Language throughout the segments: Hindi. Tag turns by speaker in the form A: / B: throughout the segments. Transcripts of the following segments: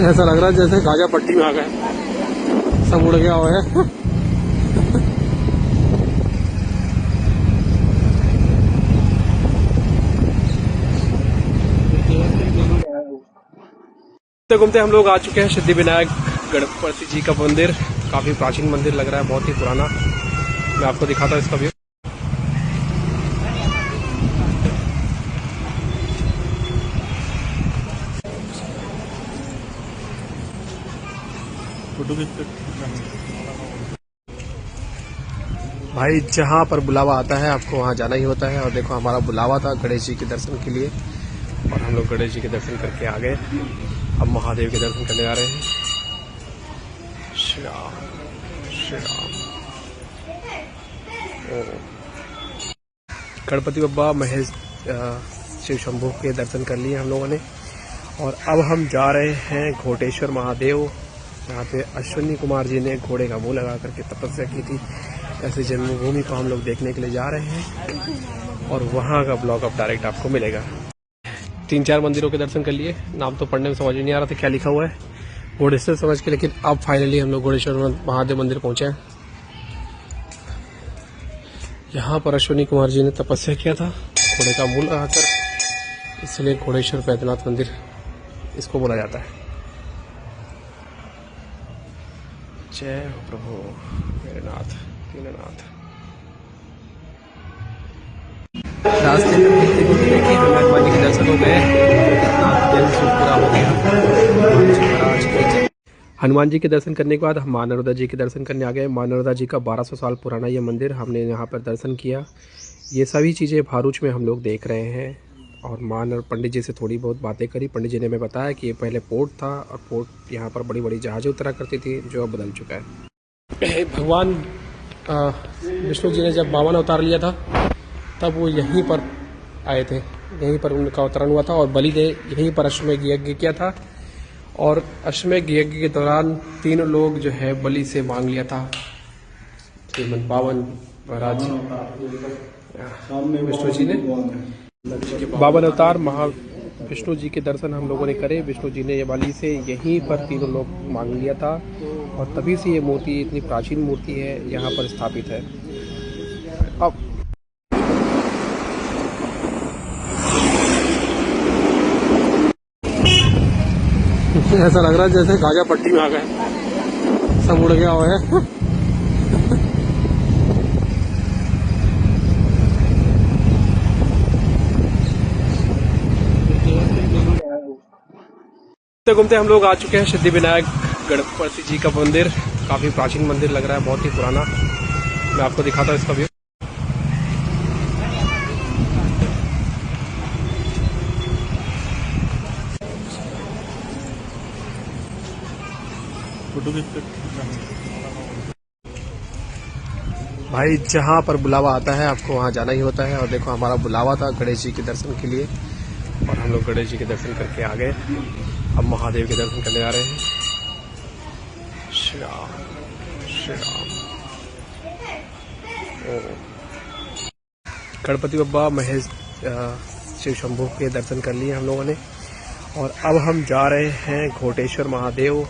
A: ऐसा लग रहा है जैसे गाजा पट्टी में आ गए, सब उड़ गया हुआ है। घूमते हम लोग आ चुके हैं सिद्धिविनायक गणपति जी का मंदिर। काफी प्राचीन मंदिर लग रहा है, बहुत ही पुराना। मैं आपको दिखाता हूँ इसका व्यू। भाई जहाँ पर बुलावा आता है आपको वहाँ जाना ही होता है। और देखो हमारा बुलावा था गणेश जी के दर्शन के लिए, और हम लोग गणेश जी के दर्शन करके आ गए। अब महादेव के दर्शन करने आ रहे हैं। श्री राम श्री राम। गणपति बप्पा महेश शिव शंभू के दर्शन कर लिए हम लोगों ने। और अब हम जा रहे हैं घोटेश्वर महादेव, जहाँ पे अश्विनी कुमार जी ने घोड़े का मुंह लगा करके तपस्या की थी। ऐसी जन्मभूमि को हम लोग देखने के लिए जा रहे हैं, और वहाँ का ब्लॉग अब डायरेक्ट आपको मिलेगा। 3-4 मंदिरों के दर्शन कर लिए। नाम तो पढ़ने में समझ नहीं आ रहा था क्या लिखा हुआ है, घोड़ेश्वर समझ के, लेकिन अब फाइनली हम लोग घोड़ेश्वर महादेव मंदिर पहुंचे हैं। यहाँ पर अश्विनी कुमार जी ने तपस्या किया था घोड़े का मुंह लगाकर, इसलिए घोड़ेश्वर बैद्यनाथ मंदिर इसको बोला जाता है। जय हो प्रभु मेरे नाथ दीननाथ। रास्ते में हनुमान जी के दर्शन हो गए, पूरा हो गया। हनुमान जी के दर्शन करने के बाद हम माँ नर्मदा जी के दर्शन करने आ गए। माँ नर्मदा जी का 1200 साल पुराना ये मंदिर, हमने यहाँ पर दर्शन किया। ये सभी चीज़ें भारूच में हम लोग देख रहे हैं। और पंडित जी से थोड़ी बहुत बातें करी। पंडित जी ने हमें बताया कि ये पहले पोर्ट था, और पोर्ट यहाँ पर बड़ी बड़ी जहाज़ें उतरा करती थी, जो अब बदल चुका है। भगवान विष्णु जी ने जब वामन अवतार लिया था, तब वो यहीं पर आए थे, यहीं पर उनका अवतरण हुआ था। और बलि ने यहीं पर अश्वमेध यज्ञ किया था। और अश्वमेध यज्ञ के दौरान 3 लोग जो है बलि से मांग लिया था। श्रीमद बावन महाराज विष्णु जी ने बावन अवतार विष्णु जी के दर्शन हम लोगों ने करे। विष्णु जी ने ये बलि से यहीं पर 3 लोग मांग लिया था, और तभी से ये मूर्ति, इतनी प्राचीन मूर्ति है, यहाँ पर स्थापित है। अब ऐसा लग रहा है जैसे गाजा पट्टी में आ गए, सब उड़ गया हुआ है। घूमते हम लोग आ चुके हैं सिद्धिविनायक गणपति जी का मंदिर। काफी प्राचीन मंदिर लग रहा है, बहुत ही पुराना। मैं आपको दिखाता हूँ इसका व्यू। भाई जहाँ पर बुलावा आता है आपको वहाँ जाना ही होता है। और देखो हमारा बुलावा था गणेश जी के दर्शन के लिए, और हम लोग गणेश जी के दर्शन करके आ गए। अब महादेव के दर्शन करने आ रहे हैं। श्री राम श्री राम। गणपति बप्पा महेश शिव शंभू के दर्शन कर लिए हम लोगों ने। और अब हम जा रहे हैं घोटेश्वर महादेव,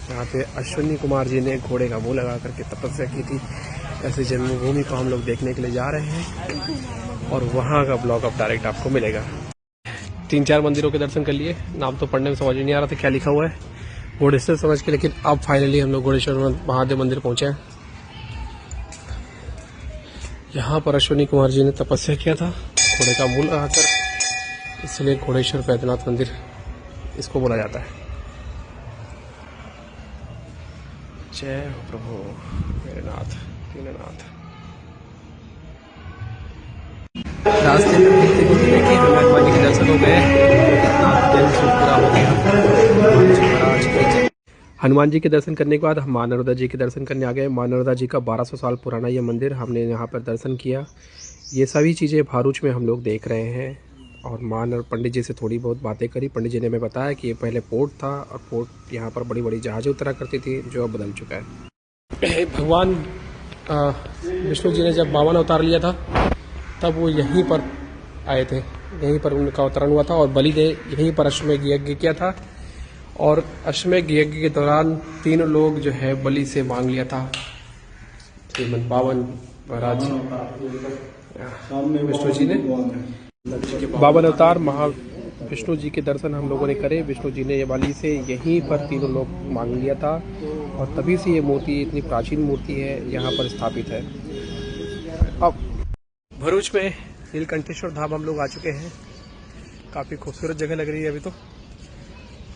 A: जहाँ पे अश्विनी कुमार जी ने घोड़े का मुंह लगा करके तपस्या की थी। ऐसी जन्मभूमि को हम लोग देखने के लिए जा रहे हैं, और वहाँ का ब्लॉग अब डायरेक्ट आपको मिलेगा। 3-4 मंदिरों के दर्शन कर लिए। नाम तो पढ़ने में समझ नहीं आ रहा था क्या लिखा हुआ है, घोड़ेश्वर समझ के, लेकिन अब फाइनली हम लोग घोड़ेश्वर महादेव मंदिर पहुंचे हैं। यहाँ पर अश्विनी कुमार जी ने तपस्या किया था घोड़े का मुंह लगाकर, इसलिए घोड़ेश्वर बैद्यनाथ मंदिर इसको बोला जाता है। जय हो प्रभु मेरे नाथ दीननाथ। रास्ते में हनुमान जी के दर्शन हो गए, पूरा हो गया। हनुमान जी के दर्शन करने के बाद हम माँ नर्मदा जी के दर्शन करने आ गए। माँ नर्मदा जी का 1200 साल पुराना ये मंदिर, हमने यहाँ पर दर्शन किया। ये सभी चीज़ें भारूच में हम लोग देख रहे हैं। और पंडित जी से थोड़ी बहुत बातें करी। पंडित जी ने हमें बताया कि ये पहले पोर्ट था, और पोर्ट यहाँ पर बड़ी बड़ी जहाज़ें उतरा करती थी, जो अब बदल चुका है। भगवान विष्णु जी ने जब वामन अवतार लिया था, तब वो यहीं पर आए थे, यहीं पर उनका अवतरण हुआ था। और बलि ने यहीं पर अश्वमेध यज्ञ किया था। और अश्वमेध यज्ञ के दौरान तीनों लोग जो है बलि से मांग लिया था। श्रीमद बावन महाराज विष्णु जी ने बावन अवतार महा विष्णु जी के दर्शन हम लोगों ने करे। विष्णु जी ने ये बलि से यहीं पर तीनों लोग मांग लिया था और तभी से ये मूर्ति इतनी प्राचीन मूर्ति है यहाँ पर स्थापित है। अब भरूच में नीलकंठेश्वर धाम हम लोग आ चुके हैं। काफ़ी खूबसूरत जगह लग रही है, अभी तो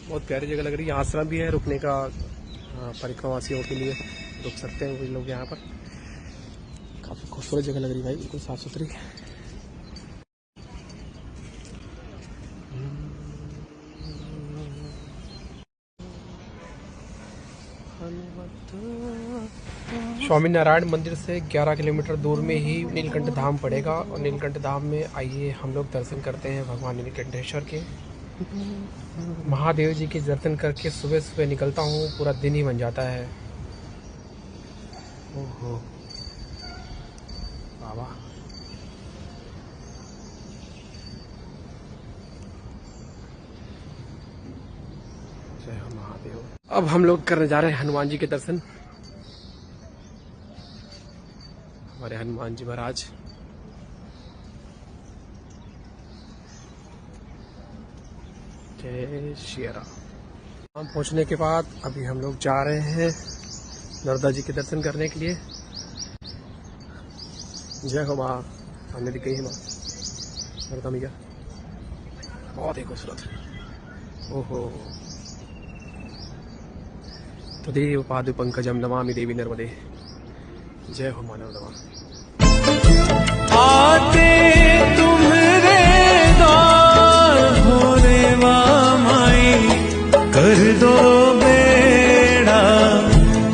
A: बहुत प्यारी जगह लग रही है। यहाँ आश्रम भी है रुकने का, परिक्रमावासियों के लिए रुक सकते हैं वही लोग यहाँ पर। काफ़ी खूबसूरत जगह लग रही है भाई, बिल्कुल साफ़ सुथरी। स्वामी नारायण मंदिर से 11 किलोमीटर दूर में ही नीलकंठ धाम पड़ेगा और नीलकंठ धाम में आइए हम लोग दर्शन करते हैं भगवान नीलकंठेश्वर के। महादेव जी के दर्शन करके सुबह सुबह निकलता हूँ, पूरा दिन ही बन जाता है। ओहो बाबा, जय हो महादेव। अब हम लोग करने जा रहे हैं हनुमान जी के दर्शन। हमारे हनुमान जी महाराज जय श्री राम। हम पहुंचने के बाद अभी हम लोग जा रहे हैं नर्मदा जी के दर्शन करने के लिए। जय हो माँ, हमने दिख गई है माँ नर्मदा मैया, बहुत ही खूबसूरत। ओहो, तदेव पादु पंकजम नमामि देवी नर्मदे। जय हो मानव नमः।
B: आते तुम्हारे द्वार भोरे माई, कर दो बेड़ा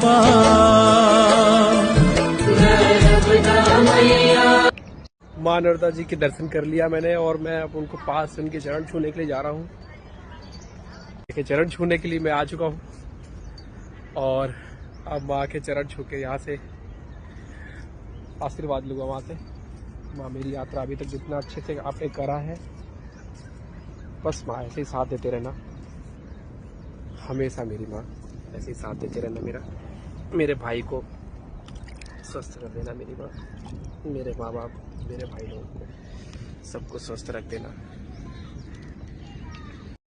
B: पार।
A: माँ नर्मदा जी के दर्शन कर लिया मैंने और मैं अब उनको पास से उनके चरण छूने के लिए जा रहा हूँ। चरण छूने के लिए मैं आ चुका हूँ और अब माँ के चरण छू के यहाँ से आशीर्वाद लूँगा वहाँ से। माँ मेरी यात्रा अभी तक जितना अच्छे से आपने करा है, बस माँ ऐसे ही साथ देते रहना हमेशा। मेरी माँ ऐसे ही साथ देते रहना मेरा। मेरे भाई को स्वस्थ रख देना मेरी माँ, मेरे माँ बाप, मेरे भाई लोगों को सबको स्वस्थ रख देना।